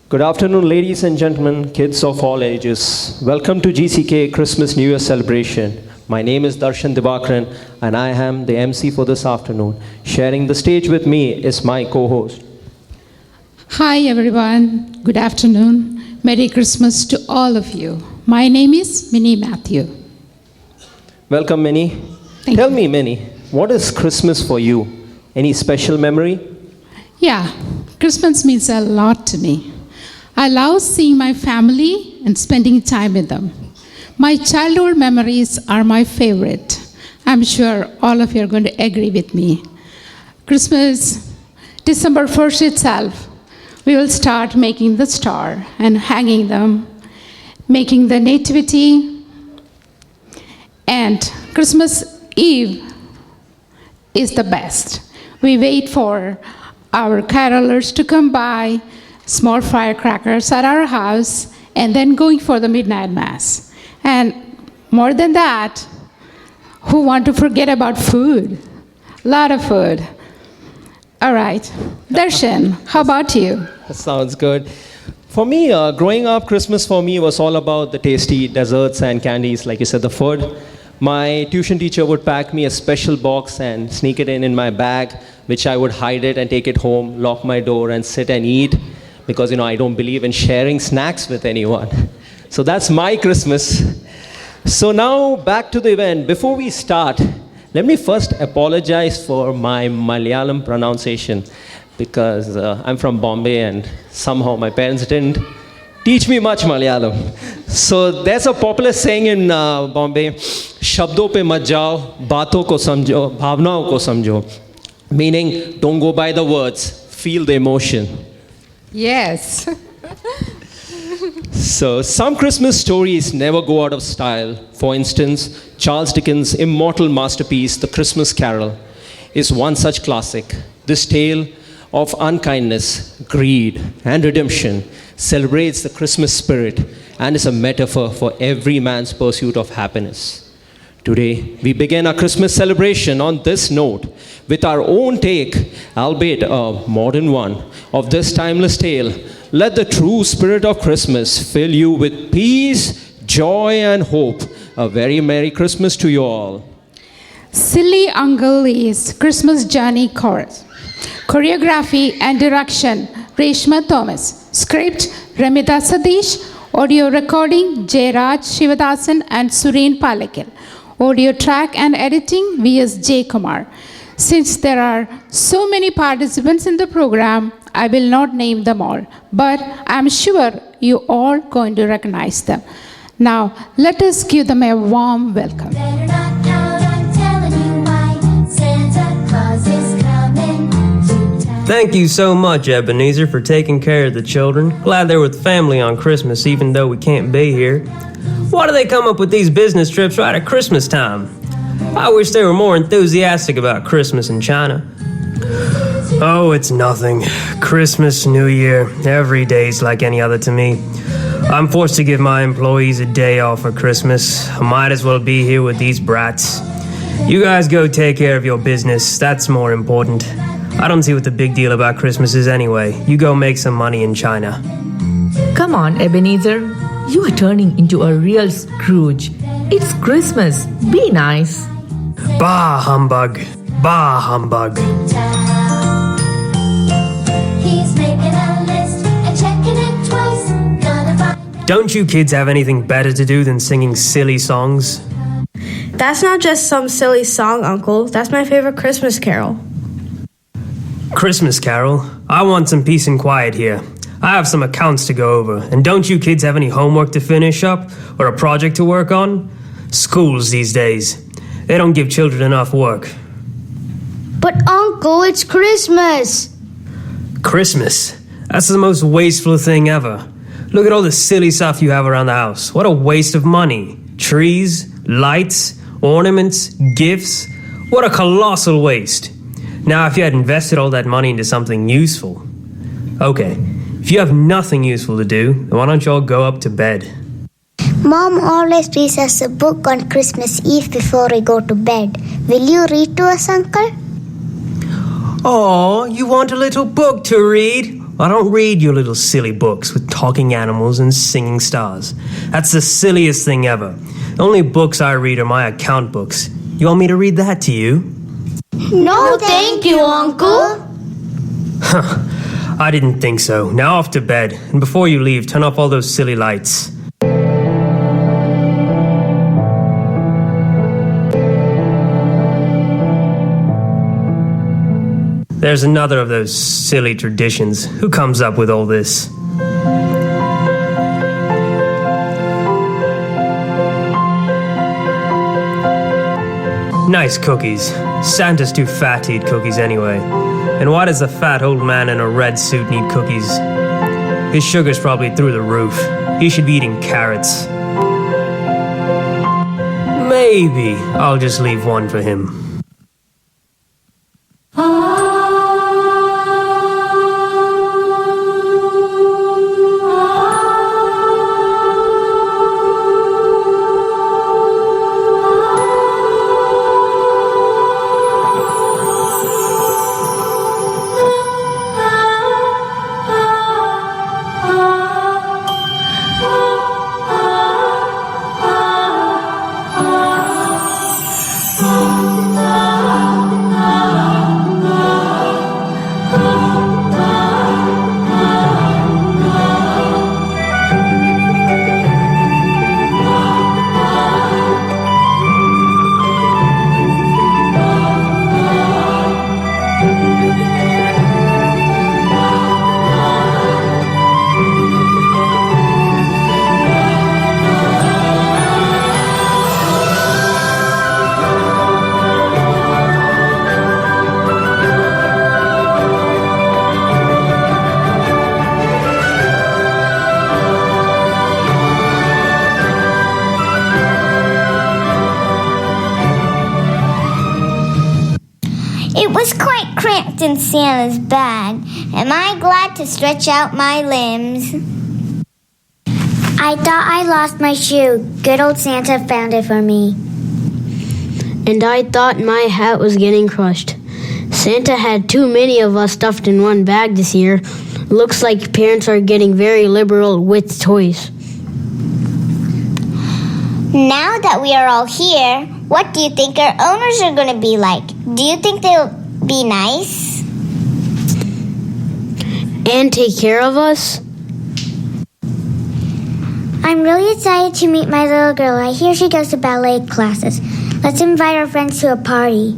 Good afternoon, ladies and gentlemen, kids of all ages. Welcome to GCKA Christmas New Year celebration. My name is Darshan Dibakran, and I am the MC for this afternoon. Sharing the stage with me is my co-host. Hi everyone, good afternoon. Merry Christmas to all of you. My name is Minnie Matthew. Welcome, Minnie. Tell me, Minnie, what is Christmas for you? Any special memory? Yeah, Christmas means a lot to me. I love seeing my family and spending time with them. My childhood memories are my favorite. I'm sure all of you are going to agree with me. Christmas, December 1st itself, we will start making the star and hanging them, making the nativity. And Christmas Eve is the best. We wait for our carolers to come by, small firecrackers at our house, and then going for the midnight mass. And more than that, who want to forget about food? A lot of food. All right, Darshan, how about you? That sounds good. For me, growing up, Christmas for me was all about the tasty desserts and candies, like you said, the food. My tuition teacher would pack me a special box and sneak it in my bag, which I would hide it and take it home, lock my door and sit and eat, because I don't believe in sharing snacks with anyone. So that's my Christmas. So now back to the event. Before we start, let me first apologize for my Malayalam pronunciation, because I'm from Bombay and somehow my parents didn't teach me much Malayalam. So there's a popular saying in Bombay, "Shabdo pe mat jao, baaton ko samjho, bhavnaon ko samjho," meaning don't go by the words, feel the emotion. Yes. So some Christmas stories never go out of style. For instance, Charles Dickens' immortal masterpiece, The Christmas Carol, is one such classic. This tale of unkindness, greed, and redemption celebrates the Christmas spirit and is a metaphor for every man's pursuit of happiness. Today, we begin our Christmas celebration on this note with our own take, albeit a modern one, of this timeless tale. Let the true spirit of Christmas fill you with peace, joy, and hope. A very Merry Christmas to you all. Silly Uncle is Christmas Journey Chorus. Choreography and direction, Reshma Thomas. Script, Ramita Sadish. Audio recording, Jayraj Shivadasan and Sureen Palekil. Audio track and editing, V.S. J. Kumar. Since there are so many participants in the program, I will not name them all, but I'm sure you all going to recognize them. Now, let us give them a warm welcome. Better not out, I'm telling you why. Santa Claus is coming to town. Thank you so much, Ebenezer, for taking care of the children. Glad they're with family on Christmas, even though we can't be here. Why do they come up with these business trips right at Christmas time? I wish they were more enthusiastic about Christmas in China. Oh, it's nothing. Christmas, New Year, every day's like any other to me. I'm forced to give my employees a day off for Christmas. I might as well be here with these brats. You guys go take care of your business. That's more important. I don't see what the big deal about Christmas is anyway. You go make some money in China. Come on, Ebenezer. You are turning into a real Scrooge. It's Christmas. Be nice. Bah humbug. Bah humbug. He's making a list and checking it twice. Gonna find Don't you kids have anything better to do than singing silly songs? That's not just some silly song, Uncle. That's my favorite Christmas carol. Christmas Carol? I want some peace and quiet here. I have some accounts to go over, and don't you kids have any homework to finish up or a project to work on? Schools these days, they don't give children enough work. But Uncle, it's Christmas. Christmas? That's the most wasteful thing ever. Look at all the silly stuff you have around the house. What a waste of money. Trees, lights, ornaments, gifts. What a colossal waste. Now, if you had invested all that money into something useful. Okay, if you have nothing useful to do, then why don't you all go up to bed? Mom always reads us a book on Christmas Eve before we go to bed. Will you read to us, Uncle? Oh, you want a little book to read? I don't read your little silly books with talking animals and singing stars. That's the silliest thing ever. The only books I read are my account books. You want me to read that to you? No, thank you, Uncle. I didn't think so. Now off to bed. And before you leave, turn off all those silly lights. There's another of those silly traditions. Who comes up with all this? Nice cookies. Santa's too fat to eat cookies anyway. And why does the fat old man in a red suit need cookies? His sugar's probably through the roof. He should be eating carrots. Maybe I'll just leave one for him. It was quite cramped in Santa's bag. Am I glad to stretch out my limbs? I thought I lost my shoe. Good old Santa found it for me. And I thought my hat was getting crushed. Santa had too many of us stuffed in one bag this year. Looks like parents are getting very liberal with toys. Now that we are all here, what do you think our owners are going to be like? Do you think they'll be nice? And take care of us? I'm really excited to meet my little girl. I hear she goes to ballet classes. Let's invite our friends to a party.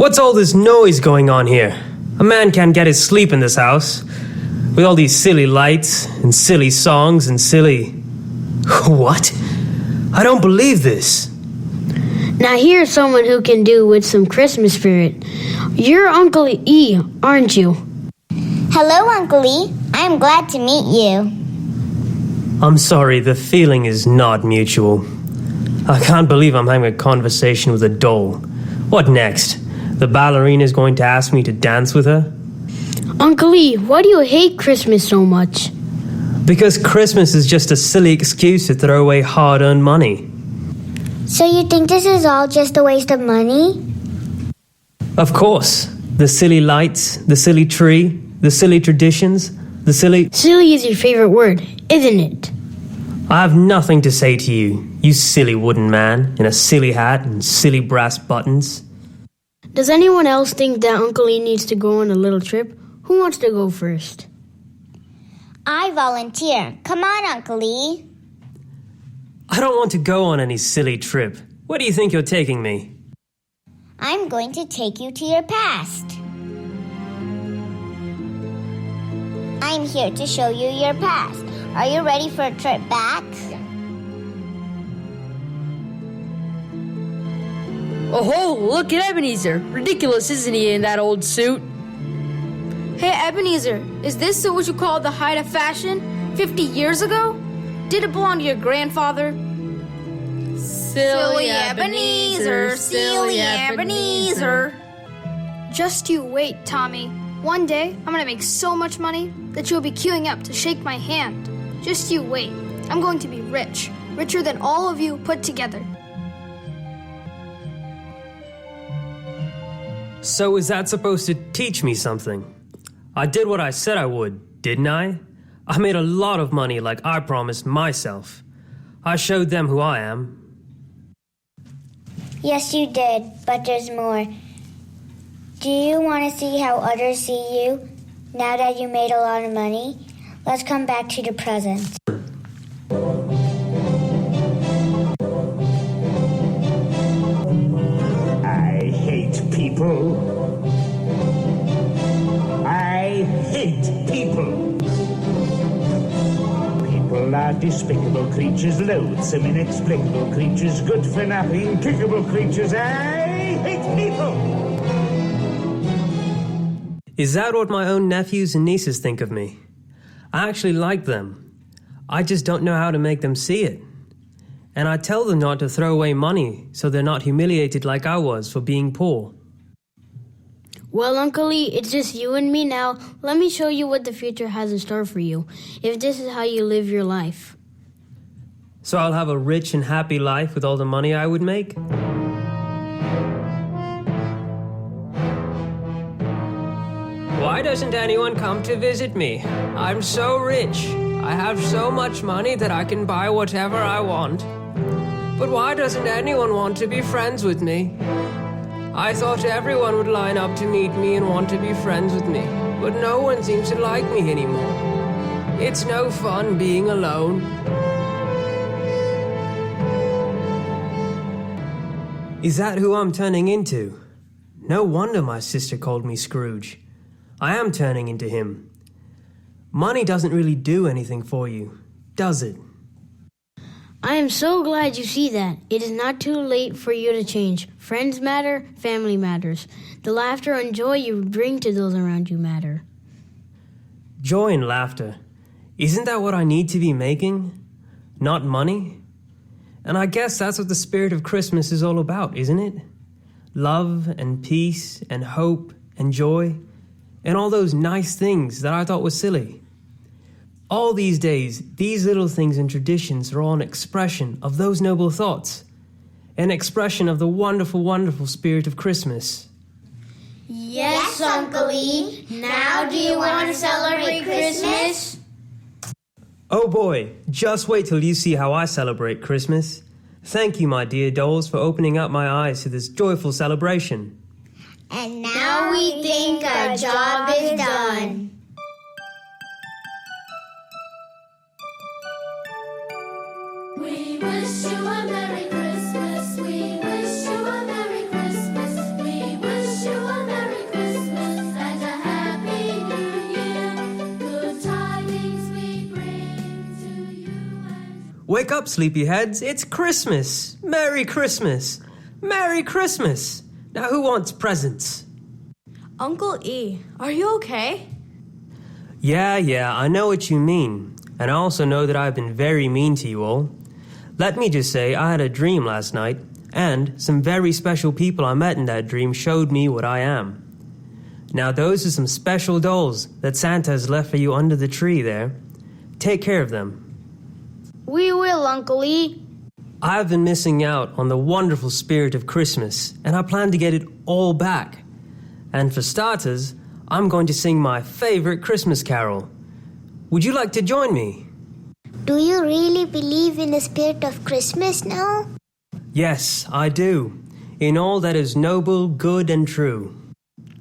What's all this noise going on here? A man can't get his sleep in this house. With all these silly lights and silly songs and silly... What? I don't believe this. Now here's someone who can do with some Christmas spirit. You're Uncle E, aren't you? Hello, Uncle E. I'm glad to meet you. I'm sorry, the feeling is not mutual. I can't believe I'm having a conversation with a doll. What next? The ballerina is going to ask me to dance with her? Uncle E, why do you hate Christmas so much? Because Christmas is just a silly excuse to throw away hard-earned money. So you think this is all just a waste of money? Of course. The silly lights, the silly tree, the silly traditions, the silly... Silly is your favorite word, isn't it? I have nothing to say to you, you silly wooden man in a silly hat and silly brass buttons. Does anyone else think that Uncle E needs to go on a little trip? Who wants to go first? I volunteer. Come on, Uncle E. I don't want to go on any silly trip. Where do you think you're taking me? I'm going to take you to your past. I'm here to show you your past. Are you ready for a trip back? Oh, look at Ebenezer. Ridiculous, isn't he, in that old suit? Hey, Ebenezer, is this what you call the height of fashion 50 years ago? Did it belong to your grandfather? Silly Ebenezer, silly Ebenezer. Just you wait, Tommy. One day, I'm gonna make so much money that you'll be queuing up to shake my hand. Just you wait. I'm going to be rich. Richer than all of you put together. So is that supposed to teach me something? I did what I said I would, didn't I? I made a lot of money like I promised myself. I showed them who I am. Yes, you did, but there's more. Do you want to see how others see you now that you made a lot of money? Let's come back to the present. I hate people. I hate people. People are despicable creatures, loathsome, inexplicable creatures, good for nothing, kickable creatures. I hate people. Is that what my own nephews and nieces think of me? I actually like them. I just don't know how to make them see it. And I tell them not to throw away money so they're not humiliated like I was for being poor. Well, Uncle E, it's just you and me now. Let me show you what the future has in store for you, if this is how you live your life. So I'll have a rich and happy life with all the money I would make? Why doesn't anyone come to visit me? I'm so rich. I have so much money that I can buy whatever I want. But why doesn't anyone want to be friends with me? I thought everyone would line up to meet me and want to be friends with me, but no one seems to like me anymore. It's no fun being alone. Is that who I'm turning into? No wonder my sister called me Scrooge. I am turning into him. Money doesn't really do anything for you, does it? I am so glad you see that. It is not too late for you to change. Friends matter, family matters. The laughter and joy you bring to those around you matter. Joy and laughter. Isn't that what I need to be making? Not money? And I guess that's what the spirit of Christmas is all about, isn't it? Love and peace and hope and joy and all those nice things that I thought were silly. All these days, these little things and traditions are all an expression of those noble thoughts, an expression of the wonderful, wonderful spirit of Christmas. Yes, Uncle E. Now do you want to celebrate Christmas? Oh boy, just wait till you see how I celebrate Christmas. Thank you, my dear dolls, for opening up my eyes to this joyful celebration. And now we think our job is done. We wish you a Merry Christmas. We wish you a Merry Christmas. We wish you a Wake up, sleepyheads. It's Christmas. Merry Christmas. Merry Christmas. Now who wants presents? Uncle E, are you okay? Yeah, I know what you mean. And I also know that I've been very mean to you all. Let me just say I had a dream last night, and some very special people I met in that dream showed me what I am. Now those are some special dolls that Santa has left for you under the tree there. Take care of them. We will, Uncle E. I've been missing out on the wonderful spirit of Christmas, and I plan to get it all back. And for starters, I'm going to sing my favorite Christmas carol. Would you like to join me? Do you really believe in the spirit of Christmas now? Yes, I do. In all that is noble, good, and true.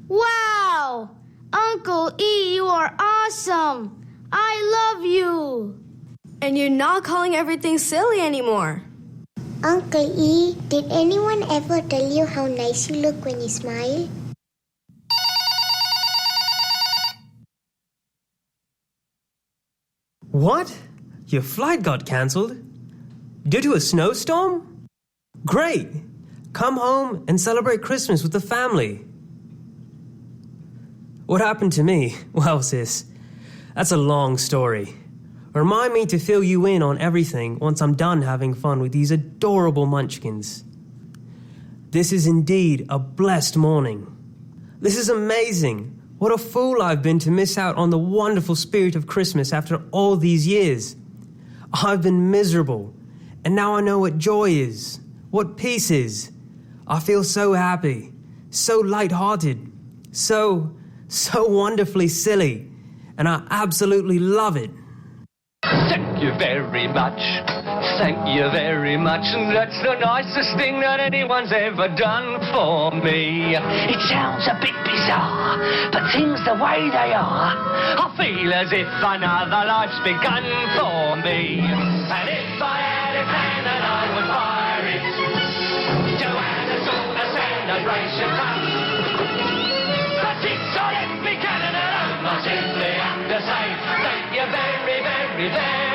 Wow! Uncle E, you are awesome! I love you! And you're not calling everything silly anymore. Uncle E, did anyone ever tell you how nice you look when you smile? What? Your flight got cancelled? Due to a snowstorm? Great! Come home and celebrate Christmas with the family. What happened to me? Well, sis, that's a long story. Remind me to fill you in on everything once I'm done having fun with these adorable munchkins. This is indeed a blessed morning. This is amazing. What a fool I've been to miss out on the wonderful spirit of Christmas after all these years. I've been miserable, and now I know what joy is, what peace is. I feel so happy, so light-hearted, so wonderfully silly, and I absolutely love it. Thank you very much. Thank you very much. And that's the nicest thing that anyone's ever done for me. It sounds a bit bizarre, but things the way they are, I feel as if another life's begun for me. And if I had a plan, then I would fire it. Joanna saw the celebration come. But it's all empty cannon and I simply have to say thank you very, very, very